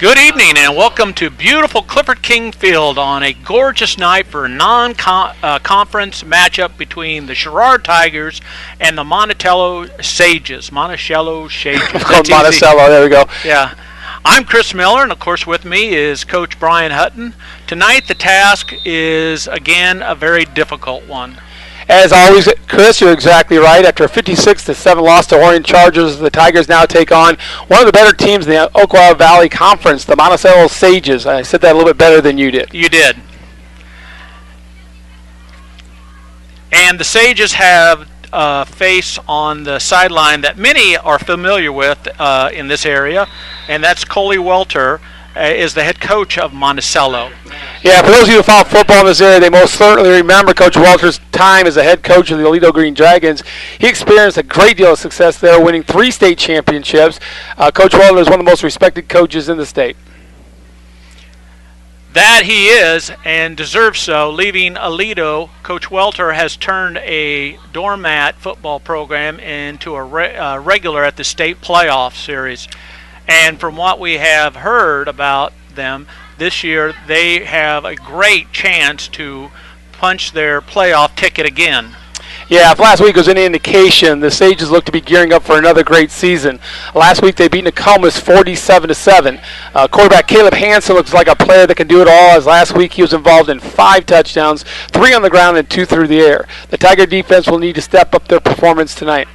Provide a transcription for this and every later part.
Good evening and welcome to beautiful Clifford King Field on a gorgeous night for a non-conference matchup between the SHERRARD Tigers and the Monticello Sages. Monticello Sages. Monticello, there we go. Yeah. I'm Chris Miller, and of course with me is Coach Brian Hutton. Tonight the task is, again, a very difficult one. As always, Chris, you're exactly right. After a 56-7 loss to Orion Chargers, the Tigers now take on one of the better teams in the Oklahoma Valley Conference, the Monticello Sages. I said that a little bit better than you did. You did. And the Sages have a face on the sideline that many are familiar with in this area, and that's Coley Welter, is the head coach of Monticello. Yeah, for those of you who follow football in this area, they most certainly remember Coach Welter's time as the head coach of the Aledo Green Dragons. He experienced a great deal of success there, winning 3 state championships. Coach Welter is one of the most respected coaches in the state. That he is, and deserves so. Leaving Aledo, Coach Welter has turned a doormat football program into a regular at the state playoff series. And from what we have heard about them, this year they have a great chance to punch their playoff ticket again. Yeah, if last week was any indication, the Sages look to be gearing up for another great season. Last week they beat Nokomis 47-7. Quarterback Caleb Hansen looks like a player that can do it all, as last week he was involved in 5 touchdowns, 3 on the ground and 2 through the air. The Tiger defense will need to step up their performance tonight.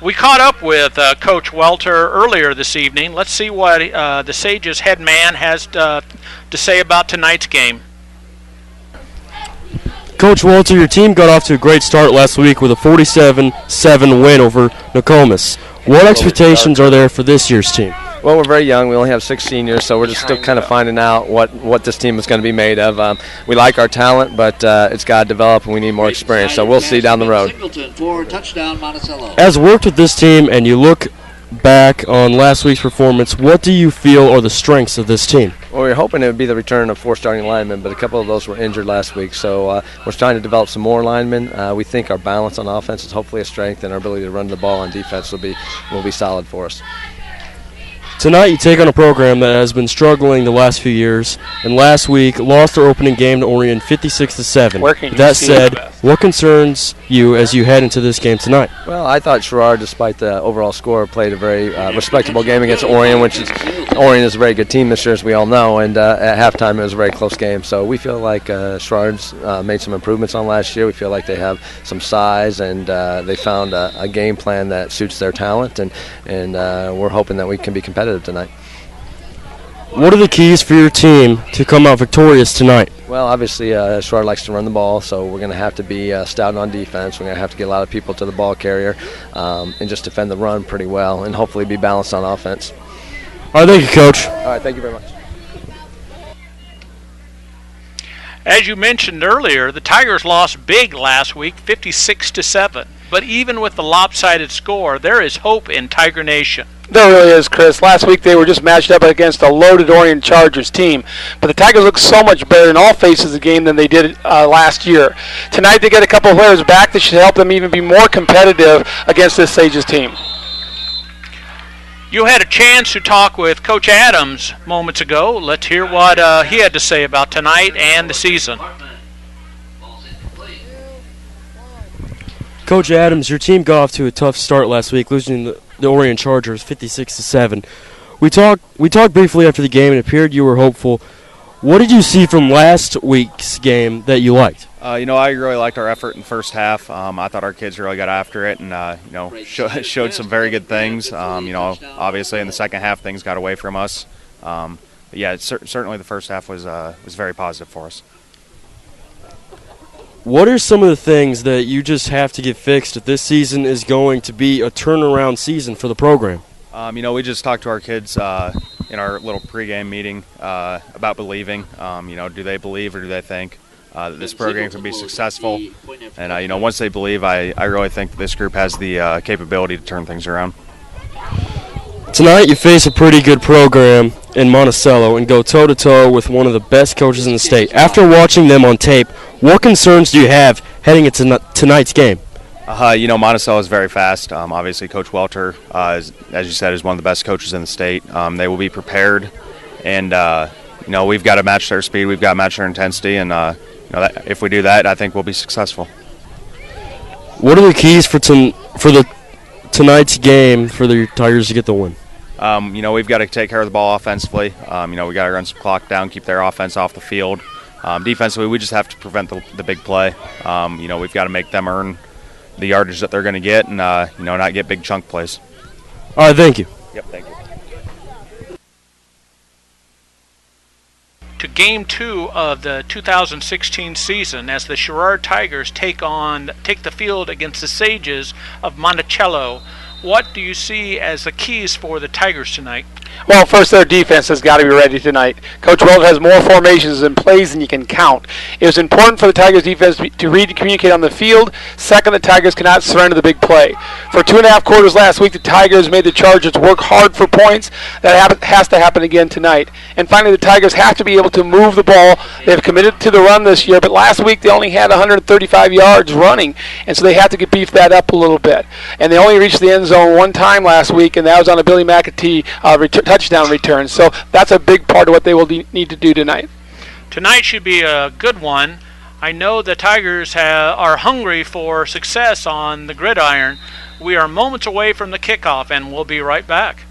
We caught up with Coach Welter earlier this evening. Let's see what the Sages head man has to say about tonight's game. Coach Welter, your team got off to a great start last week with a 47-7 win over Nokomis. What expectations are there for this year's team? Well, we're very young. We only have 6 seniors, so we're just still kind of finding out what this team is going to be made of. We like our talent, but it's got to develop, and we need more experience. So we'll see down the road. As worked with this team, and you look back on last week's performance, what do you feel are the strengths of this team? Well, we were hoping it would be the return of 4 starting linemen, but a couple of those were injured last week. So we're trying to develop some more linemen. We think our balance on offense is hopefully a strength, and our ability to run the ball on defense will be solid for us. Tonight you take on a program that has been struggling the last few years, and last week lost their opening game to Orion 56-7. That said, what concerns you as you head into this game tonight? Well, I thought SHERRARD, despite the overall score, played a very respectable game against Orion, Orion is a very good team this year, as we all know, and at halftime it was a very close game. So we feel like SHERRARD's made some improvements on last year. We feel like they have some size, and they found a game plan that suits their talent, and we're hoping that we can be competitive tonight. What are the keys for your team to come out victorious tonight? Well, obviously, SHERRARD likes to run the ball, so we're going to have to be stout on defense. We're going to have to get a lot of people to the ball carrier and just defend the run pretty well, and hopefully be balanced on offense. All right, thank you, Coach. All right, thank you very much. As you mentioned earlier, the Tigers lost big last week, 56-7. But even with the lopsided score, there is hope in Tiger Nation. There really is, Chris. Last week they were just matched up against a loaded Orion Chargers team. But the Tigers look so much better in all phases of the game than they did last year. Tonight they get a couple of players back that should help them even be more competitive against this Sages team. You had a chance to talk with Coach Adams moments ago. Let's hear what he had to say about tonight and the season. Coach Adams, your team got off to a tough start last week, losing the Orion Chargers 56-7. We talked briefly after the game, and it appeared you were hopeful. What did you see from last week's game that you liked? I really liked our effort in the first half. I thought our kids really got after it and, showed some very good things. Obviously in the second half things got away from us. But yeah, certainly the first half was very positive for us. What are some of the things that you just have to get fixed if this season is going to be a turnaround season for the program? We just talked to our kids in our little pregame meeting about believing. Do they believe or do they think that this program can be successful? And, once they believe, I really think that this group has the capability to turn things around. Tonight you face a pretty good program in Monticello and go toe-to-toe with one of the best coaches in the state. After watching them on tape, what concerns do you have heading into tonight's game? Monticello is very fast. Obviously, Coach Welter, as you said, is one of the best coaches in the state. They will be prepared and we've got to match their speed, we've got to match their intensity, and if we do that, I think we'll be successful. What are the keys for tonight's game for the Tigers to get the win? We've got to take care of the ball offensively. We got to run some clock down, keep their offense off the field. Defensively, we just have to prevent the big play. We've got to make them earn the yardage that they're going to get, and not get big chunk plays. All right, thank you. Yep, thank you. To Game 2 of the 2016 season as the Sherrard Tigers take the field against the Sages of Monticello. What do you see as the keys for the Tigers tonight? Well, first, their defense has got to be ready tonight. Coach Welter has more formations and plays than you can count. It was important for the Tigers defense to read and communicate on the field. Second, the Tigers cannot surrender the big play. For 2.5 quarters last week, the Tigers made the Chargers work hard for points. That has to happen again tonight. And finally, the Tigers have to be able to move the ball. They've committed to the run this year, but last week they only had 135 yards running, and so they have to beef that up a little bit. And they only reached the end zone one time last week, and that was on a Billy McAtee touchdown return. So that's a big part of what they will need to do tonight. Tonight should be a good one. I know the Tigers are hungry for success on the gridiron. We are moments away from the kickoff, and we'll be right back.